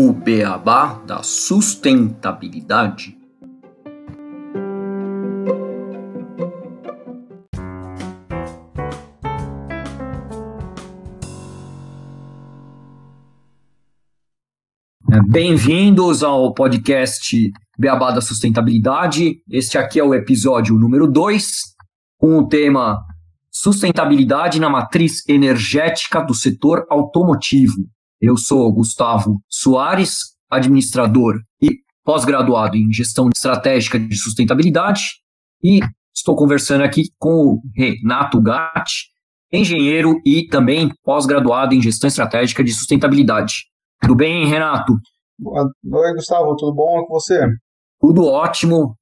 O beabá da sustentabilidade. Bem-vindos ao podcast Beabá da Sustentabilidade. Este aqui é o episódio número 2, com o tema Sustentabilidade na Matriz Energética do Setor Automotivo. Eu sou Gustavo Soares, administrador e pós-graduado em Gestão Estratégica de Sustentabilidade, e estou conversando aqui com o Renato Gatti, engenheiro e também pós-graduado em Gestão Estratégica de Sustentabilidade. Tudo bem, Renato? Oi, Gustavo, tudo bom com você? Tudo ótimo.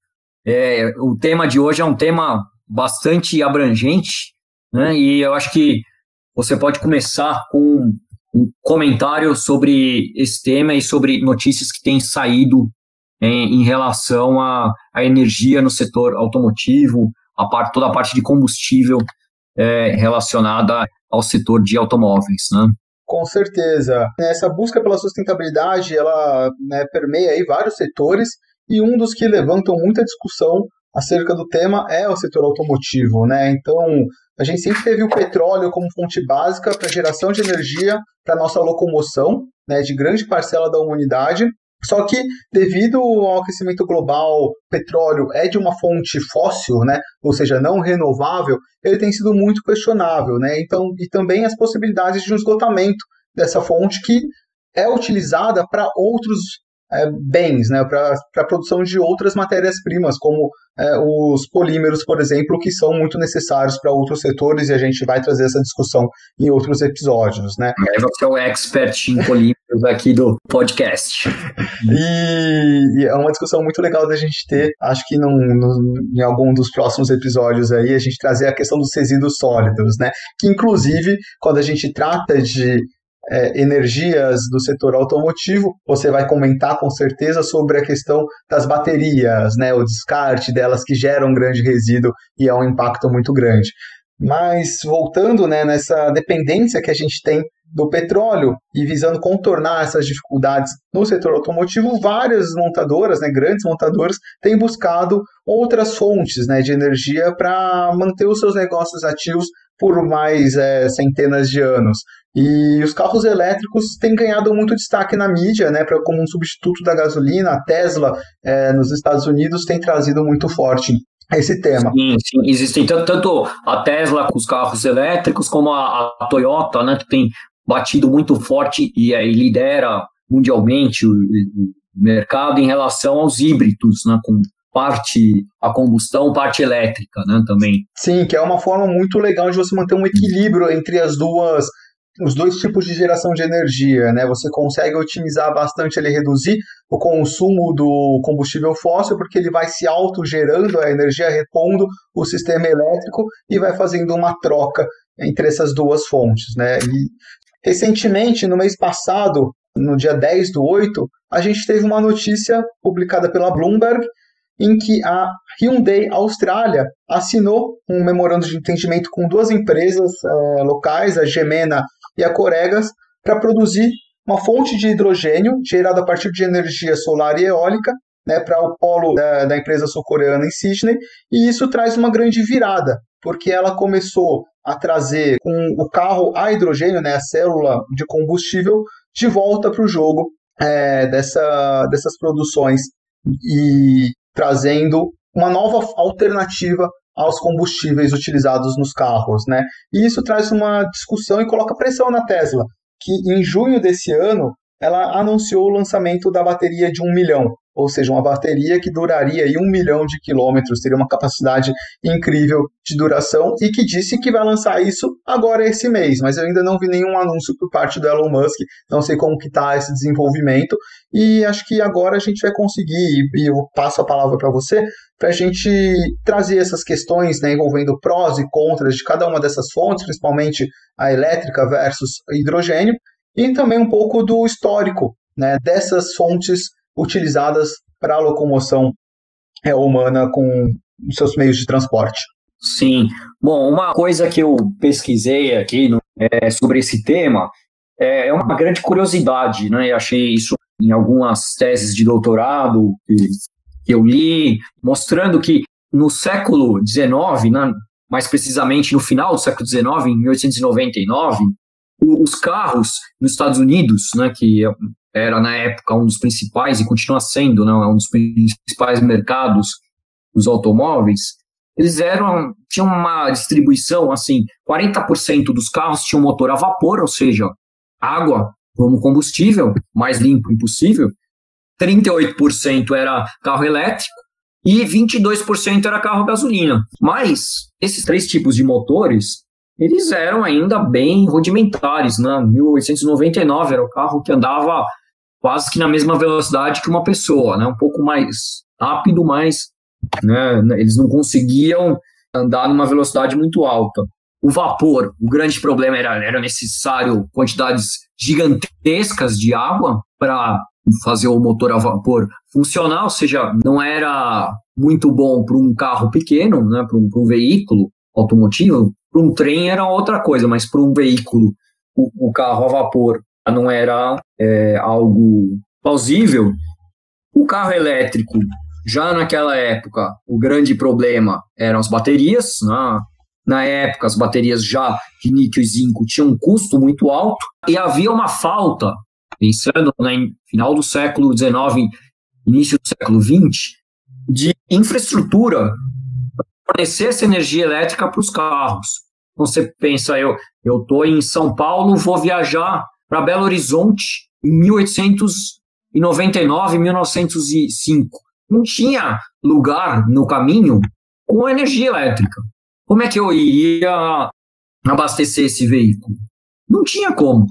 O tema de hoje é um tema bastante abrangente, né? E eu acho que você pode começar com um comentário sobre esse tema e sobre notícias que têm saído em relação à energia no setor automotivo, toda a parte de combustível relacionada ao setor de automóveis, né? Com certeza. Essa busca pela sustentabilidade, ela permeia aí vários setores, e um dos que levantam muita discussão acerca do tema é o setor automotivo, né? Então, a gente sempre teve o petróleo como fonte básica para geração de energia para nossa locomoção, né, de grande parcela da humanidade. Só que, devido ao aquecimento global, o petróleo é de uma fonte fóssil, né, ou seja, não renovável, ele tem sido muito questionável, né? Então, e também as possibilidades de um esgotamento dessa fonte que é utilizada para outros bens, né, para a produção de outras matérias-primas, como os polímeros, por exemplo, que são muito necessários para outros setores, e a gente vai trazer essa discussão em outros episódios, né? Você é o expert em polímeros aqui do podcast. E é uma discussão muito legal da gente ter, acho que em algum dos próximos episódios aí, a gente trazer a questão dos resíduos sólidos, né? Que, inclusive, quando a gente trata de energias do setor automotivo, você vai comentar com certeza sobre a questão das baterias, né, o descarte delas, que gera um grande resíduo e é um impacto muito grande. Mas voltando, né, nessa dependência que a gente tem do petróleo e visando contornar essas dificuldades no setor automotivo, várias montadoras, né, grandes montadoras, têm buscado outras fontes, né, de energia para manter os seus negócios ativos por mais centenas de anos. E os carros elétricos têm ganhado muito destaque na mídia, né, como um substituto da gasolina. A Tesla, nos Estados Unidos, tem trazido muito forte esse tema. Sim. Existem tanto a Tesla com os carros elétricos, como a Toyota, né, que tem batido muito forte e lidera mundialmente o mercado em relação aos híbridos, né, com parte a combustão, parte elétrica, né, também. Sim, que é uma forma muito legal de você manter um equilíbrio entre os dois tipos de geração de energia, né? Você consegue otimizar bastante, ele reduzir o consumo do combustível fóssil, porque ele vai se autogerando a energia, repondo o sistema elétrico e vai fazendo uma troca entre essas duas fontes, né? E recentemente, no mês passado, no dia 10/8, a gente teve uma notícia publicada pela Bloomberg, em que a Hyundai Austrália assinou um memorando de entendimento com duas empresas locais, a Gemena e a Coregas, para produzir uma fonte de hidrogênio gerada a partir de energia solar e eólica, né, para o polo da empresa sul-coreana em Sydney, e isso traz uma grande virada, porque ela começou a trazer o carro a hidrogênio, né, a célula de combustível, de volta para o jogo dessas produções, e trazendo uma nova alternativa aos combustíveis utilizados nos carros, né? E isso traz uma discussão e coloca pressão na Tesla, que em junho desse ano ela anunciou o lançamento da bateria de 1 milhão, ou seja, uma bateria que duraria aí 1 milhão de quilômetros, teria uma capacidade incrível de duração, e que disse que vai lançar isso agora esse mês, mas eu ainda não vi nenhum anúncio por parte do Elon Musk, não sei como que está esse desenvolvimento, e acho que agora a gente vai conseguir, e eu passo a palavra para você, para a gente trazer essas questões, né, envolvendo prós e contras de cada uma dessas fontes, principalmente a elétrica versus hidrogênio, e também um pouco do histórico, né, dessas fontes utilizadas para a locomoção humana com os seus meios de transporte. Sim. Bom, uma coisa que eu pesquisei aqui sobre esse tema é uma grande curiosidade, né? Eu achei isso em algumas teses de doutorado que eu li, mostrando que no século XIX, né, mais precisamente no final do século XIX, em 1899, os carros nos Estados Unidos, né, que era na época um dos principais e continua sendo, né, um dos principais mercados dos automóveis, eles tinham uma distribuição, assim, 40% dos carros tinham motor a vapor, ou seja, água como combustível, mais limpo impossível, 38% era carro elétrico e 22% era carro a gasolina. Mas esses três tipos de motores, eles eram ainda bem rudimentares, né? 1899 era o carro que andava quase que na mesma velocidade que uma pessoa, né? Um pouco mais rápido, mas, né, eles não conseguiam andar numa velocidade muito alta. O vapor, o grande problema era necessário quantidades gigantescas de água para fazer o motor a vapor funcionar, ou seja, não era muito bom para um carro pequeno, né, para um veículo automotivo. Para um trem era outra coisa, mas para um veículo, o carro a vapor não era algo plausível. O carro elétrico, já naquela época, o grande problema eram as baterias, né? Na época, as baterias já de níquel e zinco tinham um custo muito alto e havia uma falta, pensando no final do século XIX, início do século XX, de infraestrutura para fornecer essa energia elétrica para os carros. Então, você pensa, eu estou em São Paulo, vou viajar para Belo Horizonte em 1899, 1905. Não tinha lugar no caminho com energia elétrica. Como é que eu ia abastecer esse veículo? Não tinha como.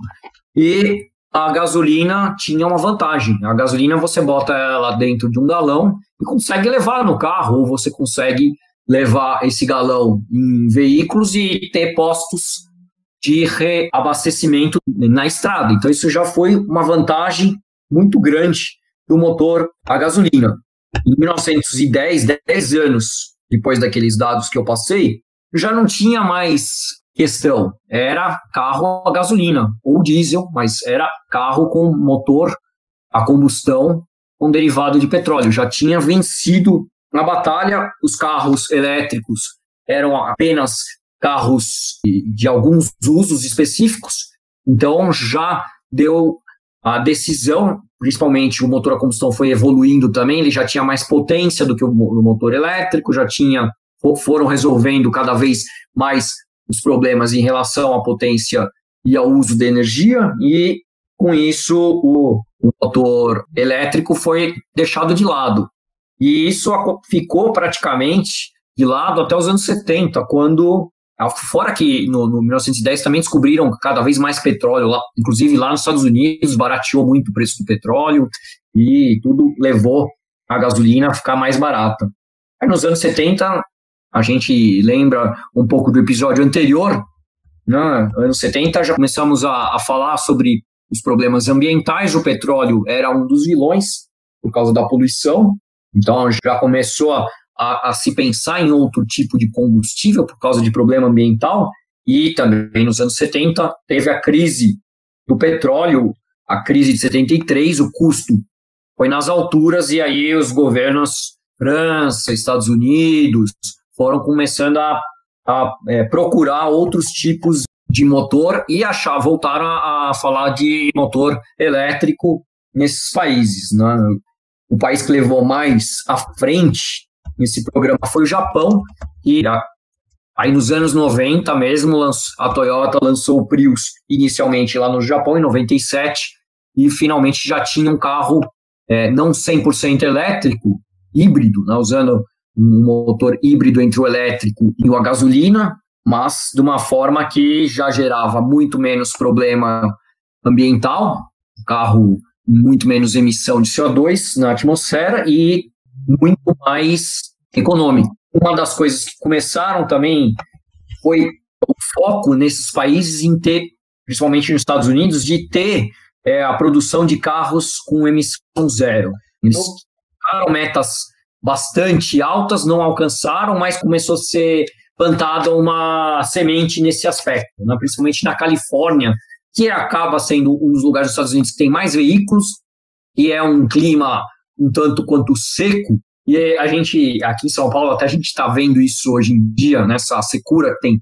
E a gasolina tinha uma vantagem. A gasolina você bota ela dentro de um galão e consegue levar no carro, ou você consegue levar esse galão em veículos e ter postos de reabastecimento na estrada. Então isso já foi uma vantagem muito grande do motor a gasolina. Em 1910, 10 anos depois daqueles dados que eu passei, já não tinha mais questão. Era carro a gasolina ou diesel, mas era carro com motor a combustão com derivado de petróleo. Já tinha vencido na batalha. Os carros elétricos eram apenas carros de alguns usos específicos, então já deu a decisão, principalmente o motor a combustão foi evoluindo também, ele já tinha mais potência do que o motor elétrico, foram resolvendo cada vez mais os problemas em relação à potência e ao uso de energia, e com isso o motor elétrico foi deixado de lado. E isso ficou praticamente de lado até os anos 70, quando, fora que no 1910 também descobriram cada vez mais petróleo, lá, inclusive lá nos Estados Unidos barateou muito o preço do petróleo e tudo levou a gasolina a ficar mais barata. Aí nos anos 70, a gente lembra um pouco do episódio anterior, né? Anos 70 já começamos a falar sobre os problemas ambientais. O petróleo era um dos vilões por causa da poluição, então já começou a se pensar em outro tipo de combustível por causa de problema ambiental. E também nos anos 70 teve a crise do petróleo, a crise de 73, o custo foi nas alturas, e aí os governos França, Estados Unidos foram começando a procurar outros tipos de motor e voltaram a falar de motor elétrico nesses países, né? O país que levou mais à frente nesse programa foi o Japão, e aí nos anos 90 mesmo, a Toyota lançou o Prius inicialmente lá no Japão, em 97, e finalmente já tinha um carro não 100% elétrico, híbrido, né, usando um motor híbrido entre o elétrico e a gasolina, mas de uma forma que já gerava muito menos problema ambiental, o carro muito menos emissão de CO2 na atmosfera e muito mais econômico. Uma das coisas que começaram também foi o foco nesses países em ter, principalmente nos Estados Unidos, de ter a produção de carros com emissão zero. Eles colocaram metas bastante altas, não alcançaram, mas começou a ser plantada uma semente nesse aspecto, né? Principalmente na Califórnia, que acaba sendo um dos lugares dos Estados Unidos que tem mais veículos, que é um clima um tanto quanto seco, e a gente, aqui em São Paulo, até a gente está vendo isso hoje em dia, nessa secura que tem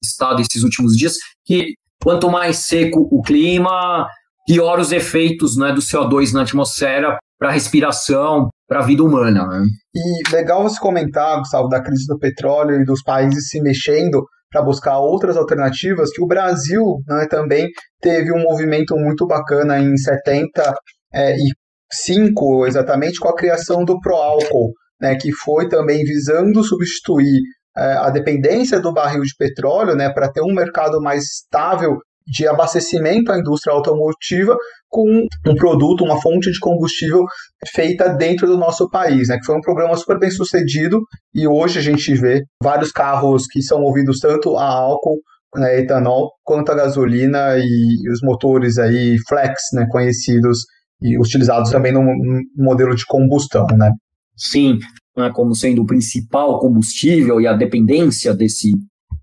estado esses últimos dias, que quanto mais seco o clima, pior os efeitos, né, do CO2 na atmosfera para a respiração, para a vida humana. Né? E legal você comentar, Gustavo, da crise do petróleo e dos países se mexendo para buscar outras alternativas, que o Brasil, né, também teve um movimento muito bacana em 75, exatamente, com a criação do Proálcool, né, que foi também visando substituir a dependência do barril de petróleo, né, para ter um mercado mais estável de abastecimento à indústria automotiva com um produto, uma fonte de combustível feita dentro do nosso país, né, que foi um programa super bem sucedido, e hoje a gente vê vários carros que são movidos tanto a álcool, né, etanol, quanto a gasolina, e os motores aí flex, né, conhecidos e utilizados também no modelo de combustão, né? Sim, né, como sendo o principal combustível e a dependência desse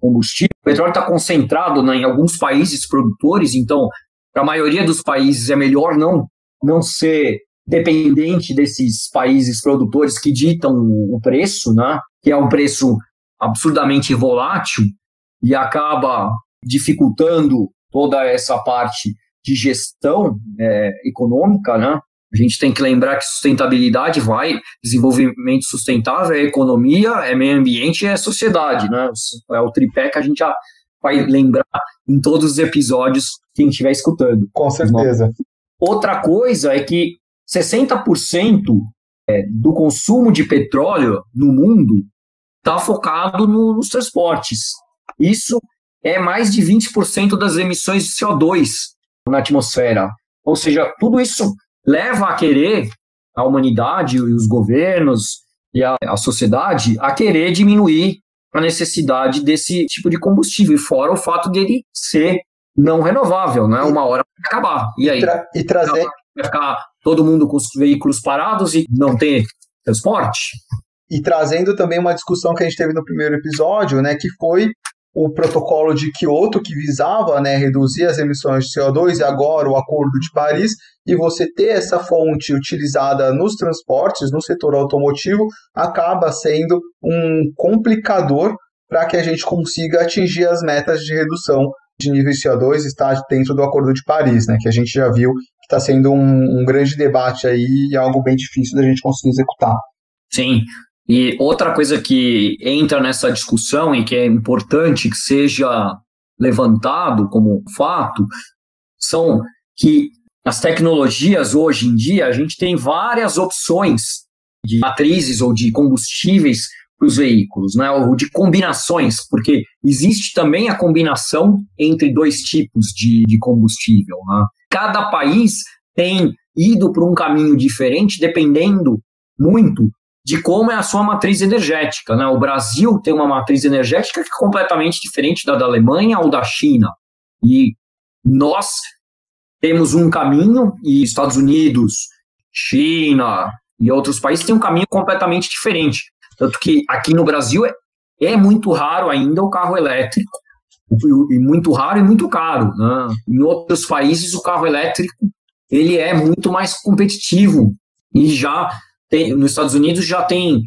combustível. O petróleo está concentrado, né, em alguns países produtores, então, para a maioria dos países é melhor não ser dependente desses países produtores que ditam o preço, né, que é um preço absurdamente volátil e acaba dificultando toda essa parte de gestão econômica, né? A gente tem que lembrar que sustentabilidade desenvolvimento sustentável é economia, é meio ambiente e é sociedade, né? É o tripé que a gente já vai lembrar em todos os episódios quem estiver escutando. Com certeza. Outra coisa é que 60% do consumo de petróleo no mundo está focado nos transportes. Isso é mais de 20% das emissões de CO2 na atmosfera. Ou seja, tudo isso leva a querer a humanidade e os governos e a sociedade a querer diminuir a necessidade desse tipo de combustível, fora o fato dele ser não renovável, né? Uma hora vai acabar. E aí? Trazer... Vai ficar todo mundo com os veículos parados e não ter transporte? E trazendo também uma discussão que a gente teve no primeiro episódio, né, que foi o protocolo de Kyoto, que visava, né, reduzir as emissões de CO2, e agora o Acordo de Paris, e você ter essa fonte utilizada nos transportes, no setor automotivo, acaba sendo um complicador para que a gente consiga atingir as metas de redução de nível de CO2 e estar dentro do Acordo de Paris, né, que a gente já viu que está sendo um grande debate aí e algo bem difícil da gente conseguir executar. Sim. E outra coisa que entra nessa discussão e que é importante que seja levantado como fato são que as tecnologias hoje em dia, a gente tem várias opções de matrizes ou de combustíveis para os veículos, né? Ou de combinações, porque existe também a combinação entre dois tipos de combustível. Né? Cada país tem ido por um caminho diferente, dependendo muito de como é a sua matriz energética. Né? O Brasil tem uma matriz energética que é completamente diferente da Alemanha ou da China. E nós temos um caminho, e Estados Unidos, China e outros países têm um caminho completamente diferente. Tanto que aqui no Brasil é muito raro ainda o carro elétrico, e muito raro e muito caro. Né? Em outros países o carro elétrico ele é muito mais competitivo, e já nos Estados Unidos já tem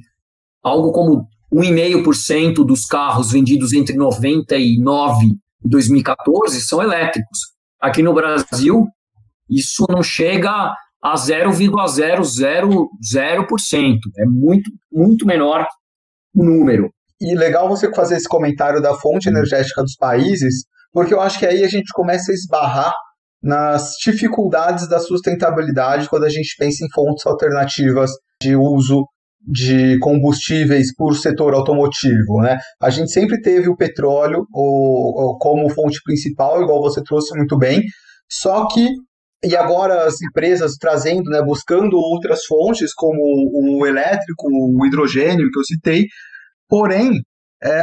algo como 1,5% dos carros vendidos entre 99 e 2014 são elétricos. Aqui no Brasil, isso não chega a 0,000%. É muito, muito menor o número. E legal você fazer esse comentário da fonte energética dos países, porque eu acho que aí a gente começa a esbarrar nas dificuldades da sustentabilidade quando a gente pensa em fontes alternativas de uso de combustíveis por setor automotivo, né? A gente sempre teve o petróleo como fonte principal, igual você trouxe muito bem, só que, e agora as empresas trazendo, né, buscando outras fontes, como o elétrico, o hidrogênio, que eu citei, porém,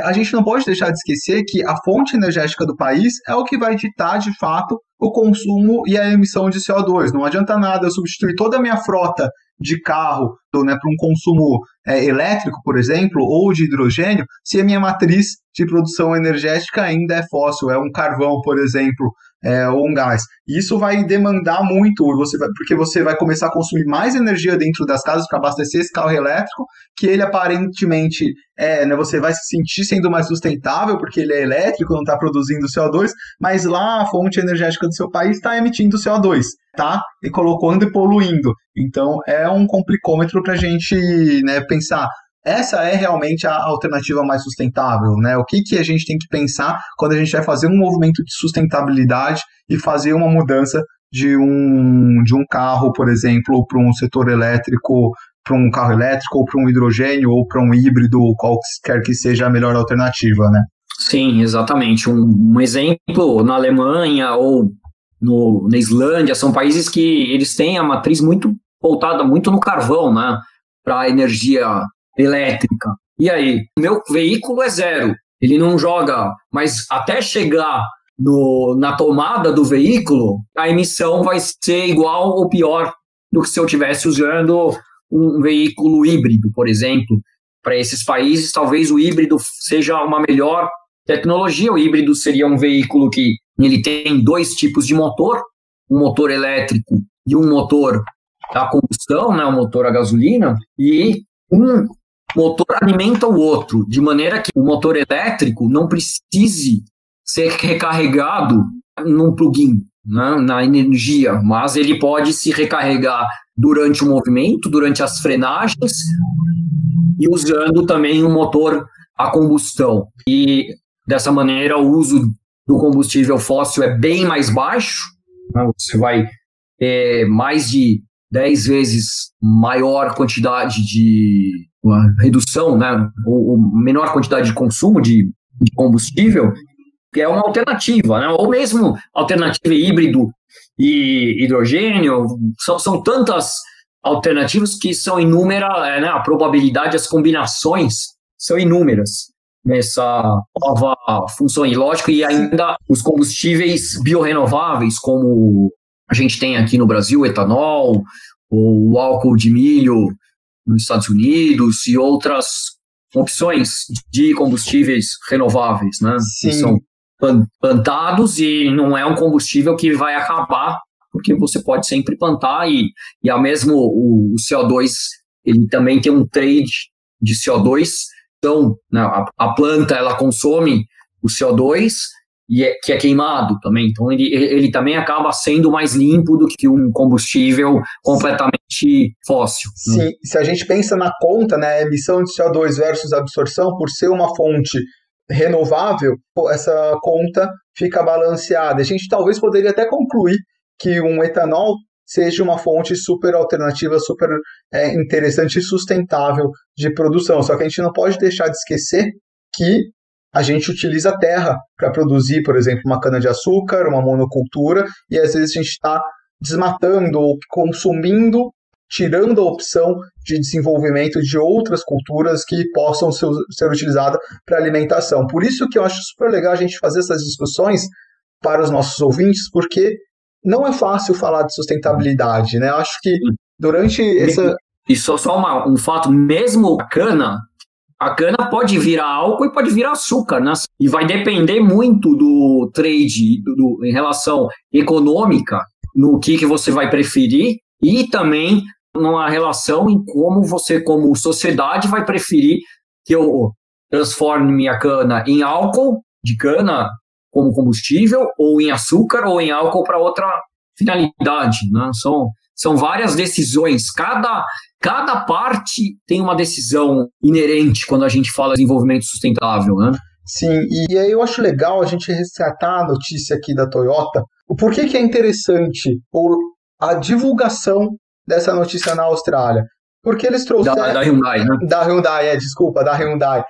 a gente não pode deixar de esquecer que a fonte energética do país é o que vai ditar, de fato, o consumo e a emissão de CO2. Não adianta nada eu substituir toda a minha frota de carro, né, para um consumo elétrico, por exemplo, ou de hidrogênio, se a minha matriz de produção energética ainda é fóssil, é um carvão, por exemplo, ou um gás. Isso vai demandar muito, porque você vai começar a consumir mais energia dentro das casas para abastecer esse carro elétrico, que ele aparentemente você vai se sentir sendo mais sustentável, porque ele é elétrico, não está produzindo CO2, mas lá a fonte energética do seu país está emitindo CO2, tá? E colocando e poluindo. Então é um complicômetro para a gente, né, pensar. Essa é realmente a alternativa mais sustentável, né? O que a gente tem que pensar quando a gente vai fazer um movimento de sustentabilidade e fazer uma mudança de um carro, por exemplo, para um setor elétrico, para um carro elétrico, ou para um hidrogênio, ou para um híbrido, qualquer que seja a melhor alternativa, né? Sim, exatamente. Um exemplo, na Alemanha ou na Islândia, são países que eles têm a matriz muito voltada muito no carvão, né? Para a energia elétrica. E aí, meu veículo é zero, ele não joga, mas até chegar na tomada do veículo, a emissão vai ser igual ou pior do que se eu estivesse usando um veículo híbrido, por exemplo. Para esses países, talvez o híbrido seja uma melhor tecnologia. O híbrido seria um veículo que ele tem dois tipos de motor, um motor elétrico e um motor a combustão, né, um motor a gasolina, e um motor alimenta o outro, de maneira que o motor elétrico não precise ser recarregado num plugin, né, na energia, mas ele pode se recarregar durante o movimento, durante as frenagens, e usando também um motor a combustão. E dessa maneira o uso do combustível fóssil é bem mais baixo, né, você vai ter mais de 10 vezes maior quantidade de redução, né, ou menor quantidade de consumo de combustível, que é uma alternativa, né, ou mesmo alternativa híbrido e hidrogênio, são tantas alternativas que são inúmeras, né, a probabilidade, as combinações são inúmeras nessa nova função. E lógico, e ainda os combustíveis biorrenováveis, como a gente tem aqui no Brasil, o etanol, o álcool de milho nos Estados Unidos e outras opções de combustíveis renováveis, né? Sim. Que são plantados e não é um combustível que vai acabar, porque você pode sempre plantar e a mesmo o CO2, ele também tem um trade de CO2, então, né, a planta ela consome o CO2 que é queimado também, então ele também acaba sendo mais limpo do que um combustível completamente fóssil. Sim, né? Se a gente pensa na conta, né, emissão de CO2 versus absorção, por ser uma fonte renovável, essa conta fica balanceada. A gente talvez poderia até concluir que um etanol seja uma fonte super alternativa, super interessante e sustentável de produção. Só que a gente não pode deixar de esquecer que a gente utiliza a terra para produzir, por exemplo, uma cana-de-açúcar, uma monocultura, e às vezes a gente está desmatando ou consumindo, tirando a opção de desenvolvimento de outras culturas que possam ser utilizadas para alimentação. Por isso que eu acho super legal a gente fazer essas discussões para os nossos ouvintes, porque não é fácil falar de sustentabilidade, né? Eu acho que durante essa... E só um fato, mesmo a cana pode virar álcool e pode virar açúcar, né? E vai depender muito do trade, em relação econômica, no que você vai preferir, e também numa relação em como você, como sociedade, vai preferir que eu transforme minha cana em álcool de cana como combustível, ou em açúcar, ou em álcool para outra finalidade, né? São várias decisões, cada parte tem uma decisão inerente quando a gente fala de desenvolvimento sustentável, né? Sim, e aí eu acho legal a gente resgatar a notícia aqui da Toyota, o porquê que é interessante a divulgação dessa notícia na Austrália. Porque eles trouxeram... Da Hyundai, né? Da Hyundai, desculpa, da Hyundai.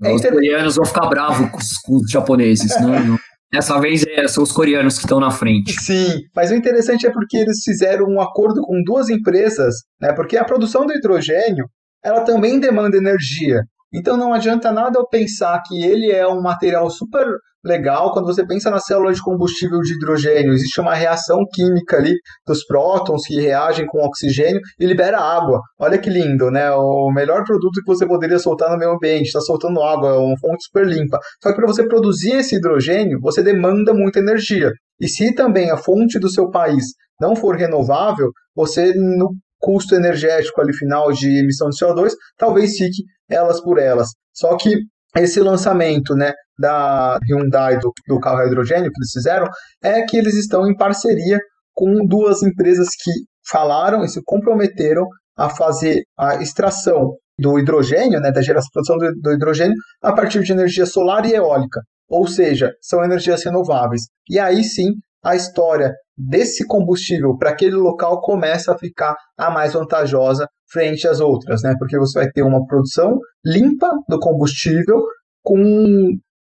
Os coreanos vão ficar bravos com os japoneses, né? Dessa vez são os coreanos que estão na frente. Sim, mas o interessante é porque eles fizeram um acordo com duas empresas, né? Porque a produção do hidrogênio, ela também demanda energia. Então não adianta nada eu pensar que ele é um material super legal. Quando você pensa na célula de combustível de hidrogênio, existe uma reação química ali dos prótons que reagem com oxigênio e libera água. Olha que lindo, né? O melhor produto que você poderia soltar no meio ambiente, está soltando água, é uma fonte super limpa. Só que para você produzir esse hidrogênio, você demanda muita energia. E se também a fonte do seu país não for renovável, você, no custo energético ali final de emissão de CO2, talvez fique elas por elas. Só que esse lançamento, né, da Hyundai do carro a hidrogênio que eles fizeram é que eles estão em parceria com duas empresas que falaram e se comprometeram a fazer a extração do hidrogênio, né, da geração produção do hidrogênio a partir de energia solar e eólica, ou seja, são energias renováveis. E aí sim, a história desse combustível para aquele local começa a ficar a mais vantajosa frente às outras, né? Porque você vai ter uma produção limpa do combustível com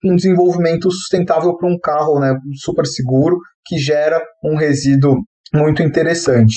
um desenvolvimento sustentável para um carro, né, super seguro, que gera um resíduo muito interessante.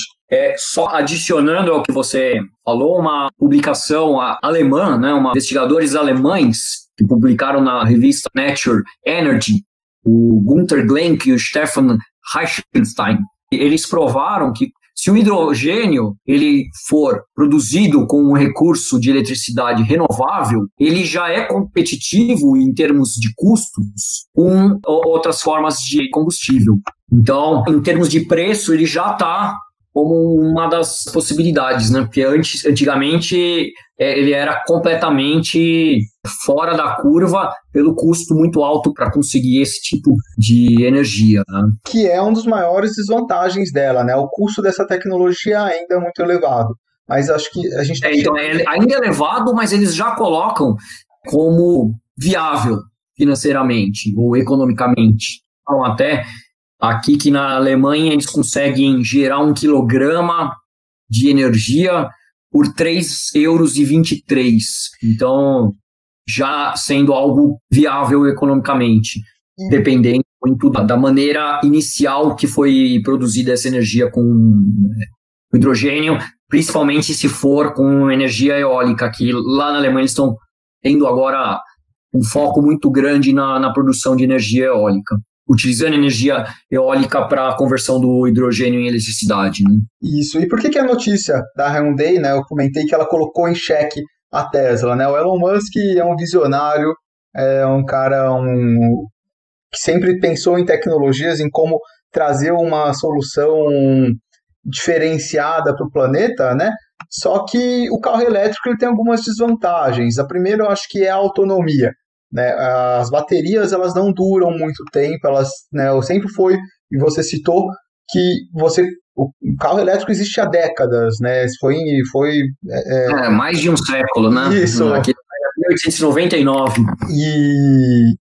Só adicionando ao que você falou, uma publicação alemã, né, investigadores alemães que publicaram na revista Nature Energy, o Gunther Glenk e o Stefan Reichenstein, eles provaram que se o hidrogênio ele for produzido com um recurso de eletricidade renovável, ele já é competitivo em termos de custos com outras formas de combustível. Então, em termos de preço, ele já está como uma das possibilidades, né? Porque antigamente ele era completamente fora da curva pelo custo muito alto para conseguir esse tipo de energia, né? Que é um dos maiores desvantagens dela, né? O custo dessa tecnologia ainda é muito elevado. Mas acho que a gente... Então, ainda é elevado, mas eles já colocam como viável financeiramente ou economicamente. Então, até aqui que na Alemanha eles conseguem gerar 1 quilograma de energia por 3,23 €. Então, já sendo algo viável economicamente, dependendo muito da maneira inicial que foi produzida essa energia com hidrogênio, principalmente se for com energia eólica, que lá na Alemanha eles estão tendo agora um foco muito grande na produção de energia eólica, utilizando energia eólica para a conversão do hidrogênio em eletricidade, né? Isso. E por que a notícia da Hyundai, né, eu comentei que ela colocou em xeque a Tesla, né? O Elon Musk é um visionário, é um cara que sempre pensou em tecnologias, em como trazer uma solução diferenciada para o planeta, né? Só que o carro elétrico ele tem algumas desvantagens. A primeira eu acho que é a autonomia, né? As baterias elas não duram muito tempo, elas, né, sempre foi, e você citou que o carro elétrico existe há décadas, né? Mais de um século, né? Isso. Aqui é 1899. E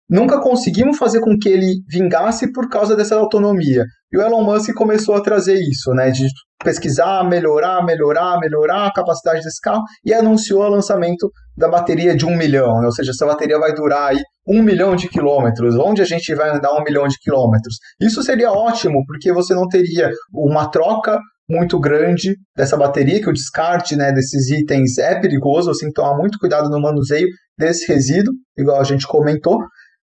nunca conseguimos fazer com que ele vingasse por causa dessa autonomia. E o Elon Musk começou a trazer isso, né, de pesquisar, melhorar a capacidade desse carro e anunciou o lançamento da bateria de 1 milhão, né? Ou seja, essa bateria vai durar aí 1 milhão de quilômetros. Onde a gente vai andar 1 milhão de quilômetros? Isso seria ótimo, porque você não teria uma troca muito grande dessa bateria, que o descarte, né, desses itens é perigoso, assim, tomar muito cuidado no manuseio desse resíduo, igual a gente comentou.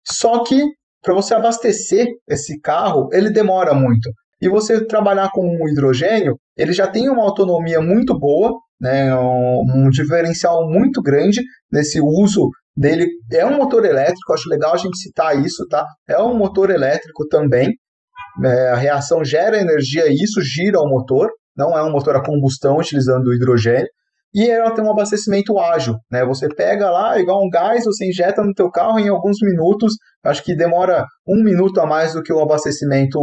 Só que para você abastecer esse carro, ele demora muito. E você trabalhar com um hidrogênio, ele já tem uma autonomia muito boa, né, um diferencial muito grande nesse uso dele. É um motor elétrico, acho legal a gente citar isso, tá? É um motor elétrico também. A reação gera energia e isso gira o motor. Não é um motor a combustão utilizando o hidrogênio. E ela tem um abastecimento ágil, né? Você pega lá, igual um gás, você injeta no teu carro em alguns minutos, acho que demora 1 minuto a mais do que o abastecimento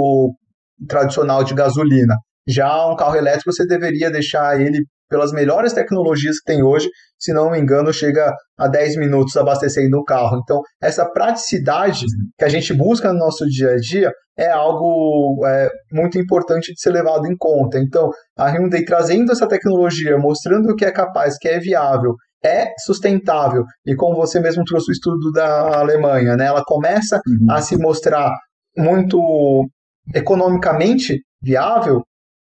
tradicional de gasolina. Já um carro elétrico, você deveria deixar ele, pelas melhores tecnologias que tem hoje, se não me engano, chega a 10 minutos abastecendo o carro. Então, essa praticidade que a gente busca no nosso dia a dia é algo muito importante de ser levado em conta. Então, a Hyundai trazendo essa tecnologia, mostrando que é capaz, que é viável, é sustentável, e como você mesmo trouxe o estudo da Alemanha, né, ela começa a se mostrar muito economicamente viável.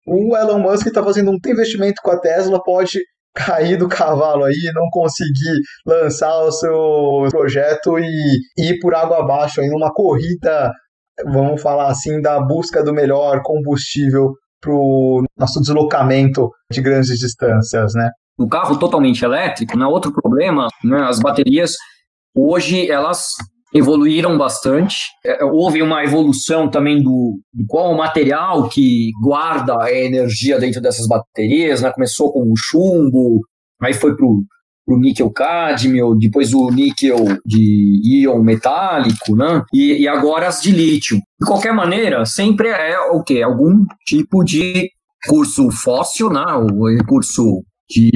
O Elon Musk está fazendo um investimento com a Tesla, pode cair do cavalo aí, não conseguir lançar o seu projeto e ir por água abaixo aí numa corrida, vamos falar assim, da busca do melhor combustível para o nosso deslocamento de grandes distâncias, né? No carro totalmente elétrico, né, outro problema, né, as baterias, hoje, elas evoluíram bastante. Houve uma evolução também do qual o material que guarda a energia dentro dessas baterias, né? Começou com o chumbo, aí foi para o níquel-cádmio, depois o níquel de íon metálico, né? E agora as de lítio. De qualquer maneira, sempre é o quê? Algum tipo de recurso fóssil, né? O recurso de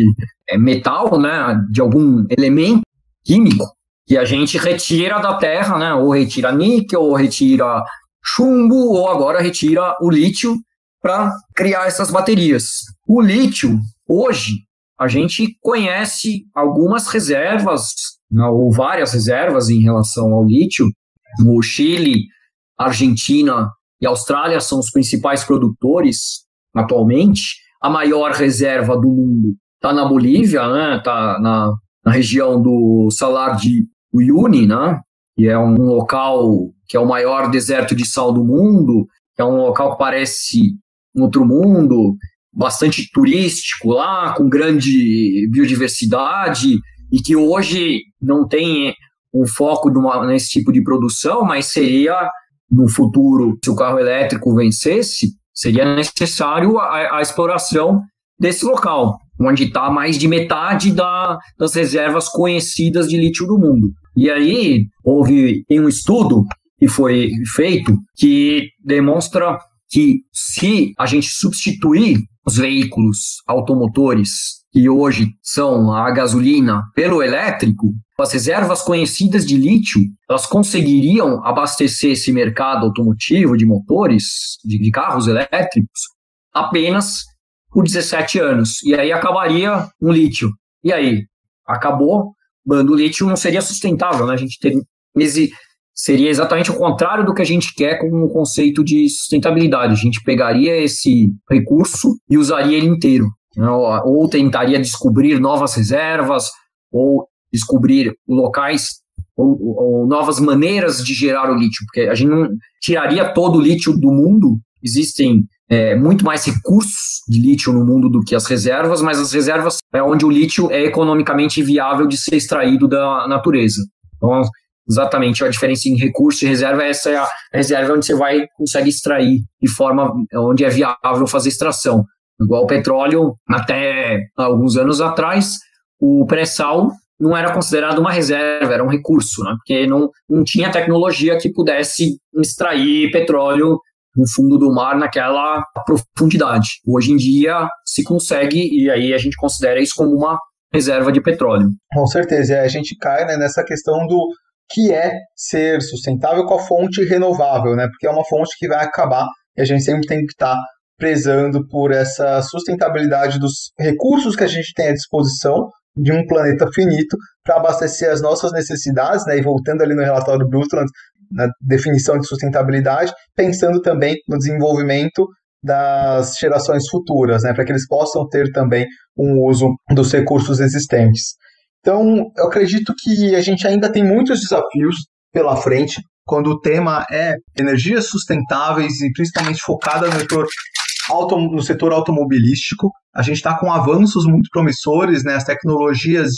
metal, né? De algum elemento químico que a gente retira da terra, né? Ou retira níquel, ou retira chumbo, ou agora retira o lítio para criar essas baterias. O lítio, hoje, a gente conhece algumas reservas, né, ou várias reservas em relação ao lítio. O Chile, Argentina e Austrália são os principais produtores atualmente. A maior reserva do mundo está na Bolívia, né? Está na região do Salar de Uyuni, né? Que é um local que é o maior deserto de sal do mundo, que é um local que parece um outro mundo, bastante turístico lá, com grande biodiversidade, e que hoje não tem o foco nesse tipo de produção, mas seria, no futuro, se o carro elétrico vencesse, seria necessário a exploração desse local, onde está mais de metade das reservas conhecidas de lítio do mundo. E aí tem um estudo que foi feito que demonstra que se a gente substituir os veículos automotores que hoje são a gasolina pelo elétrico, as reservas conhecidas de lítio, elas conseguiriam abastecer esse mercado automotivo de motores, de carros elétricos, apenas por 17 anos. E aí acabaria um lítio. E aí? Acabou. O lítio não seria sustentável, né? A gente seria exatamente o contrário do que a gente quer com o conceito de sustentabilidade. A gente pegaria esse recurso e usaria ele inteiro, né? Ou tentaria descobrir novas reservas, ou descobrir locais ou novas maneiras de gerar o lítio, porque a gente não tiraria todo o lítio do mundo. Existem muito mais recursos de lítio no mundo do que as reservas, mas as reservas é onde o lítio é economicamente viável de ser extraído da natureza. Então, exatamente, a diferença em recurso e reserva, essa é a reserva onde você consegue extrair de forma onde é viável fazer extração. Igual o petróleo, até alguns anos atrás, o pré-sal não era considerado uma reserva, era um recurso, né? Porque não tinha tecnologia que pudesse extrair petróleo no fundo do mar naquela profundidade. Hoje em dia se consegue, e aí a gente considera isso como uma reserva de petróleo. Com certeza, a gente cai, né, nessa questão do que é ser sustentável com a fonte renovável, né? Porque é uma fonte que vai acabar e a gente sempre tem que estar prezando por essa sustentabilidade dos recursos que a gente tem à disposição de um planeta finito para abastecer as nossas necessidades, né? E voltando ali no relatório Brundtland, na definição de sustentabilidade, pensando também no desenvolvimento das gerações futuras, né? Para que eles possam ter também um uso dos recursos existentes. Então, eu acredito que a gente ainda tem muitos desafios pela frente quando o tema é energias sustentáveis e principalmente focada no setor automobilístico. A gente está com avanços muito promissores, né? As tecnologias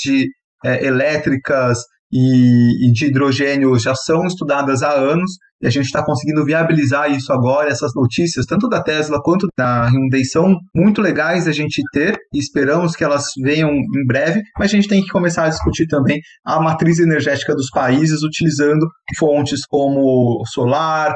elétricas e de hidrogênio já são estudadas há anos e a gente está conseguindo viabilizar isso agora. Essas notícias, tanto da Tesla quanto da Hyundai, são muito legais a gente ter e esperamos que elas venham em breve, mas a gente tem que começar a discutir também a matriz energética dos países utilizando fontes como solar,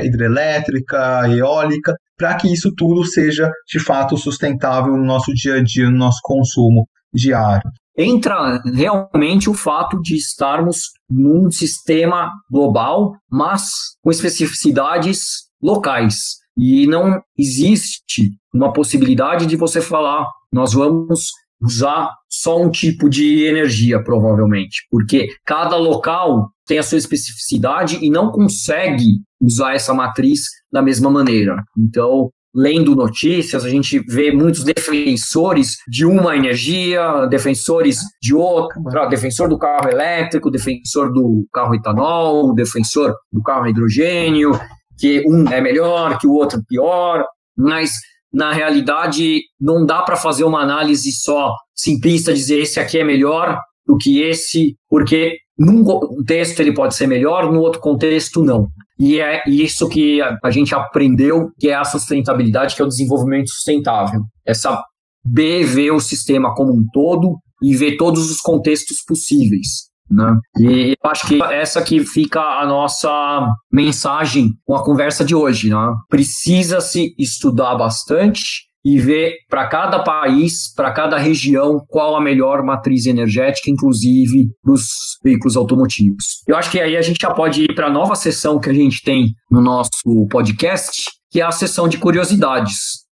hidrelétrica, eólica, para que isso tudo seja de fato sustentável no nosso dia a dia, no nosso consumo diário. Entra realmente o fato de estarmos num sistema global, mas com especificidades locais. E não existe uma possibilidade de você falar, nós vamos usar só um tipo de energia, provavelmente, porque cada local tem a sua especificidade e não consegue usar essa matriz da mesma maneira. Então, lendo notícias, a gente vê muitos defensores de uma energia, defensores de outra, defensor do carro elétrico, defensor do carro etanol, defensor do carro hidrogênio, que um é melhor, que o outro pior, mas na realidade não dá para fazer uma análise só simplista, dizer esse aqui é melhor do que esse, porque num contexto ele pode ser melhor, no outro contexto não. E é isso que a gente aprendeu, que é a sustentabilidade, que é o desenvolvimento sustentável. Essa ver o sistema como um todo e ver todos os contextos possíveis, né? E eu acho que essa que fica a nossa mensagem com a conversa de hoje, né? Precisa-se estudar bastante e ver para cada país, para cada região, qual a melhor matriz energética, inclusive para os veículos automotivos. Eu acho que aí a gente já pode ir para a nova sessão que a gente tem no nosso podcast, que é a sessão de curiosidades.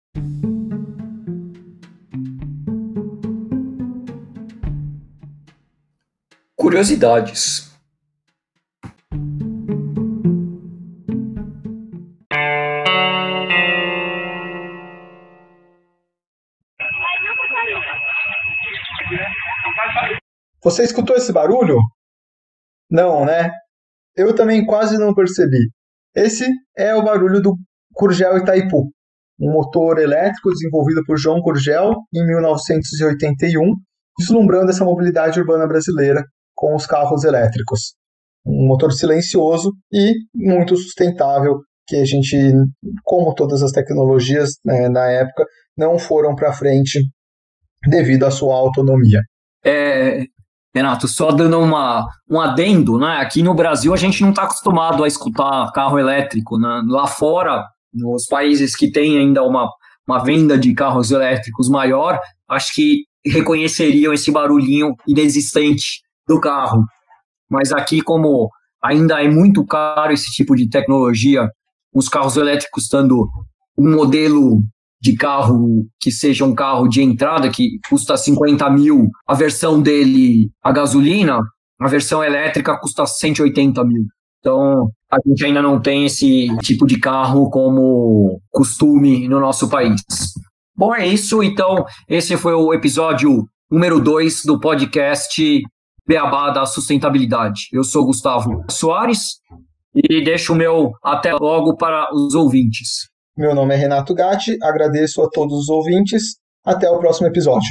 Curiosidades. Você escutou esse barulho? Não, né? Eu também quase não percebi. Esse é o barulho do Gurgel Itaipu, um motor elétrico desenvolvido por João Gurgel em 1981, vislumbrando essa mobilidade urbana brasileira com os carros elétricos. Um motor silencioso e muito sustentável, que a gente, como todas as tecnologias, né, na época, não foram para frente devido à sua autonomia. Renato, só dando um adendo, né? Aqui no Brasil a gente não está acostumado a escutar carro elétrico, né? Lá fora, nos países que têm ainda uma venda de carros elétricos maior, acho que reconheceriam esse barulhinho inexistente do carro. Mas aqui, como ainda é muito caro esse tipo de tecnologia, os carros elétricos estando um modelo de carro que seja um carro de entrada que custa 50 mil, a versão dele a gasolina, a versão elétrica custa 180 mil. Então, a gente ainda não tem esse tipo de carro como costume no nosso país. Bom, é isso. Então, esse foi o episódio número 2 do podcast Beabá da Sustentabilidade. Eu sou Gustavo Soares e deixo o meu até logo para os ouvintes. Meu nome é Renato Gatti, agradeço a todos os ouvintes. Até o próximo episódio.